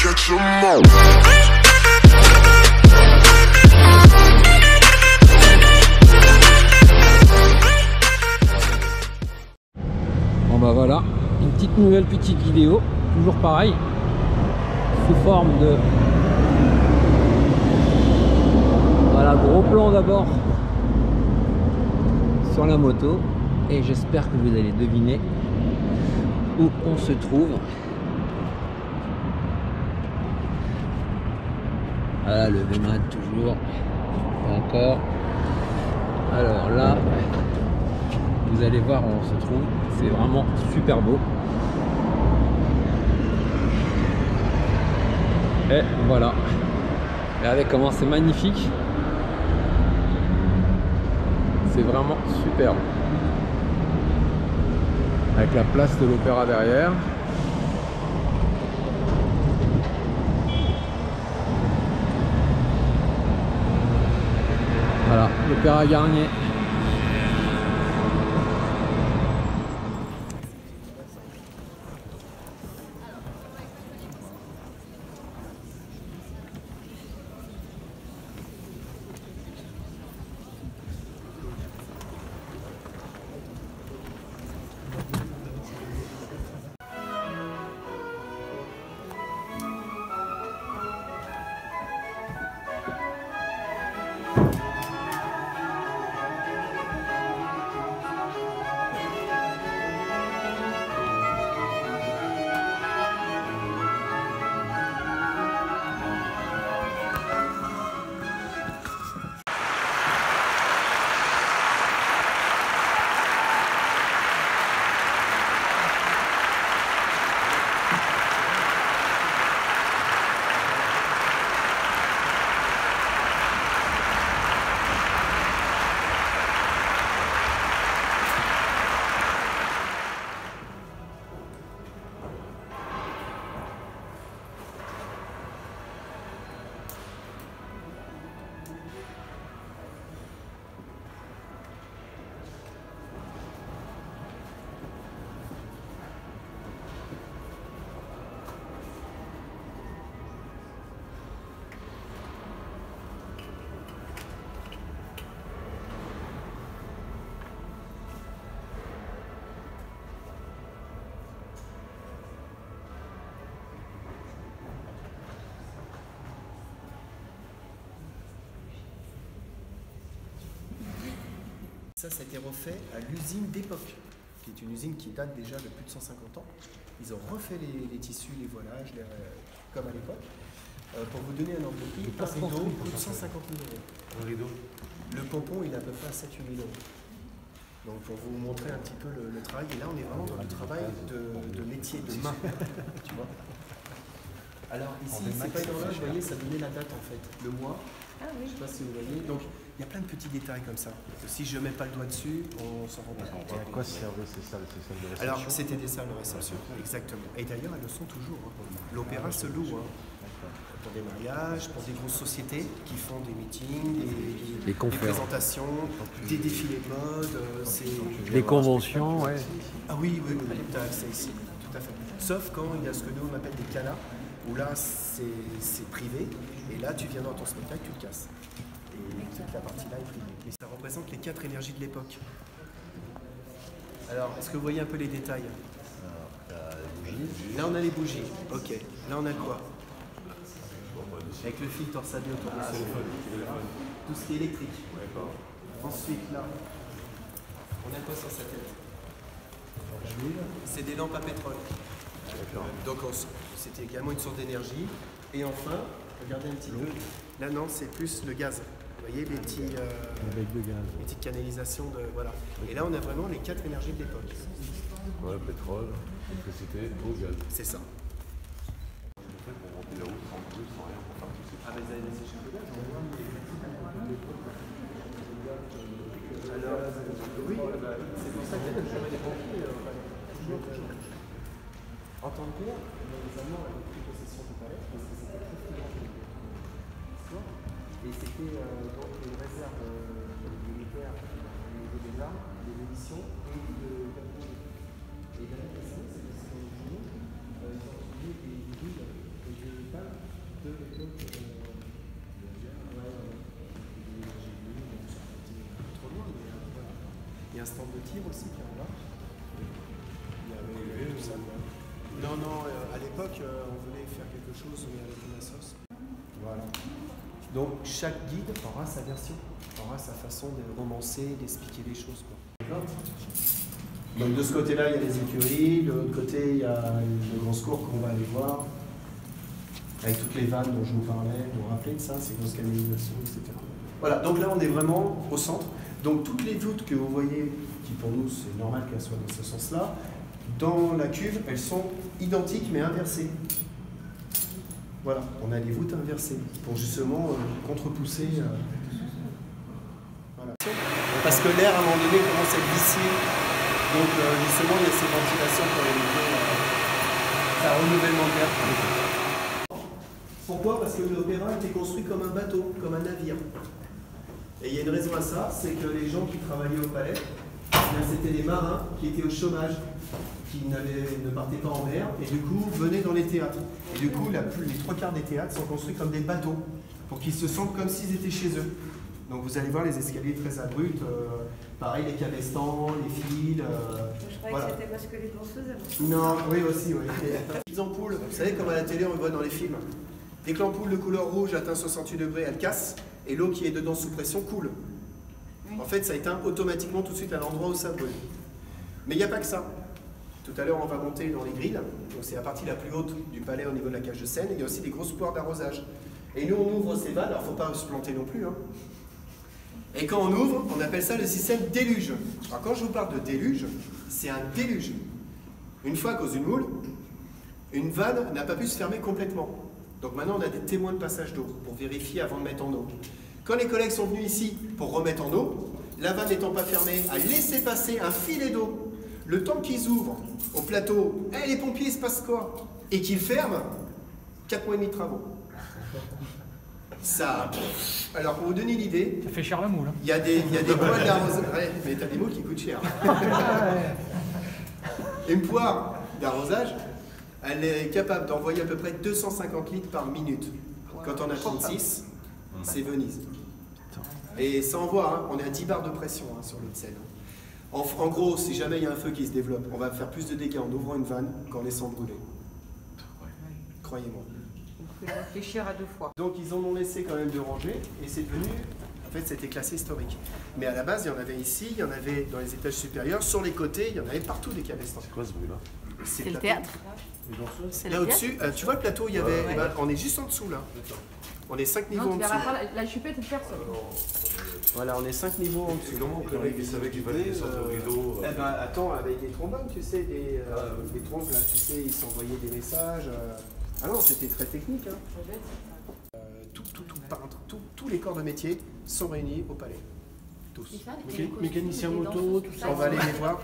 catch 'em all. Bon bah voilà, une petite vidéo, toujours pareil, sous forme de... Voilà, gros plan d'abord sur la moto, et j'espère que vous allez deviner où on se trouve. Voilà, le V-Mat toujours, pas encore. Alors là, vous allez voir où on se trouve, c'est vraiment super beau. Et voilà, regardez comment c'est magnifique. C'est vraiment super. Avec la place de l'Opéra derrière. Voilà, l'Opéra Garnier. Ça a été refait à l'usine d'époque, qui est une usine qui date déjà de plus de 150 ans. Ils ont refait les tissus, les voilages, comme à l'époque. Pour vous donner un ordre de prix, un rideau coûte 150 000 euros. Un rideau. Le pompon, il est à peu près à 7-8 000 euros. Donc pour vous montrer un petit peu le travail, et là on est vraiment dans du travail de métier, de main. Tu vois. Alors ici, c'est pas une horloge, vous voyez, ça donnait la date en fait, le mois. Ah oui. Je sais pas si vous voyez. Donc il y a plein de petits détails comme ça. Si je mets pas le doigt dessus, on s'en rend pas compte. À quoi servaient ces salles de réception? Alors c'était des salles de réception, exactement. Et d'ailleurs elles le sont toujours. Hein. L'opéra se loue pour des mariages, pour des grosses sociétés qui font des meetings, des présentations, des défilés de mode, Des conventions, ouais. Ah oui, tu as accès ici, tout à fait. Sauf quand il y a ce que nous on appelle des calas, où là c'est privé, et là tu viens dans ton spectacle, tu le casses. Et toute la partie là est privée. Et ça représente les 4 énergies de l'époque. Alors, est-ce que vous voyez un peu les détails? Là on a les bougies, ok. Là on a quoi? Avec le fil torsadé autour de ce téléphone. Tout ce qui est électrique. Ensuite là, on a quoi sur sa tête? C'est des lampes à pétrole. Donc c'était également une source d'énergie. Et enfin, regardez un petit peu. Là non, c'est plus le gaz. Vous voyez les petits, les petites canalisations de voilà. Et là on a vraiment les 4 énergies de l'époque. Voilà, pétrole, électricité, eau, gaz. C'est ça. Ah ben vous avez laissé chez le gaz. Alors, oui, c'est pour ça qu'il y a le chemin des pompiers. En temps de guerre, les Allemands avaient pris possession du palais parce que c'était très fréquenté. Et c'était donc une réserve militaire au niveau des armes, des munitions et de capitaux. Et l'année passée, c'est que ces journaux, ils ont trouvé des villes que je n'ai pas stand de tir aussi qui est là. Il y avait tout ça. Non, à l'époque, on voulait faire quelque chose avec une assos. Voilà. Donc chaque guide aura sa version, aura sa façon de romancer, d'expliquer les choses. D'accord. Donc de ce côté-là, il y a les écuries, de l'autre côté, il y a le grand secours qu'on va aller voir, avec toutes les vannes dont je vous parlais, vous vous rappelez de ça, séquence canalisation, etc. Voilà, donc là on est vraiment au centre. Donc toutes les voûtes que vous voyez, qui pour nous c'est normal qu'elles soient dans ce sens-là, dans la cuve, elles sont identiques mais inversées. Voilà, on a des voûtes inversées pour justement contrepousser. Voilà. Parce que l'air à un moment donné commence à être vicié. Donc justement, il y a ces ventilations pour éviter un renouvellement d'air. Pourquoi? Parce que l'opéra était construit comme un bateau, comme un navire. Et il y a une raison à ça, c'est que les gens qui travaillaient au palais, c'était des marins qui étaient au chômage, qui ne partaient pas en mer, et du coup venaient dans les théâtres. Et du coup, les 3/4 des théâtres sont construits comme des bateaux, pour qu'ils se sentent comme s'ils étaient chez eux. Donc vous allez voir les escaliers très abrupts, pareil les cabestans, les fils. Je croyais que c'était parce que les danseuses. Non, oui aussi, oui. Les petites ampoules, vous savez comme à la télé on le voit dans les films. Dès que l'ampoule de couleur rouge atteint 68 degrés, elle casse, et l'eau qui est dedans sous pression coule. En fait, ça éteint automatiquement tout de suite à l'endroit où ça brûle. Mais il n'y a pas que ça. Tout à l'heure, on va monter dans les grilles. Donc c'est la partie la plus haute du palais au niveau de la cage de Seine. Il y a aussi des grosses poires d'arrosage. Et nous, on ouvre ces vannes. Alors, il ne faut pas se planter non plus. Hein. Et quand on ouvre, on appelle ça le système déluge. Alors, quand je vous parle de déluge, c'est un déluge. Une fois à cause d'une moule, une vanne n'a pas pu se fermer complètement. Donc maintenant, on a des témoins de passage d'eau pour vérifier avant de mettre en eau. Quand les collègues sont venus ici pour remettre en eau, la vanne n'étant pas fermée, a laissé passer un filet d'eau. Le temps qu'ils ouvrent au plateau, les pompiers, il se passe quoi? Et qu'ils ferment, 4 mois et demi de travaux. Ça. Alors, pour vous donner l'idée. Ça fait cher la moule. Il y a des poires d'arrosage. Ouais, mais t'as des moules qui coûtent cher. Une poire d'arrosage, elle est capable d'envoyer à peu près 250 litres par minute. Quand on a 36, c'est Venise. Et ça envoie, hein, on est à 10 bars de pression hein, sur l'eau de Seine. En gros, si jamais il y a un feu qui se développe, on va faire plus de dégâts en ouvrant une vanne qu'en laissant brûler. Croyez-moi. Il faut réfléchir à 2 fois. Donc ils en ont laissé quand même de ranger et c'est devenu, en fait c'était classé historique. Mais à la base il y en avait ici, il y en avait dans les étages supérieurs, sur les côtés, il y en avait partout des cabestans. C'est quoi ce bruit-là? C'est le théâtre. Là au-dessus, tu vois le plateau, il y avait, eh ben, on est juste en dessous là. On est 5 niveaux en dessous. La chupette de personne. Voilà, on est 5 niveaux en dessous. C'est comment que les mecs savaient qu'il fallait des sortes de rideaux? Eh ben attends, avec des trombones, tu sais, des trompes là, tu sais, ils s'envoyaient des messages. Ah non, c'était très technique. Hein. Tous les corps de métier sont réunis au palais. Tous. Mécaniciens moto, tout ça. On va aller les voir.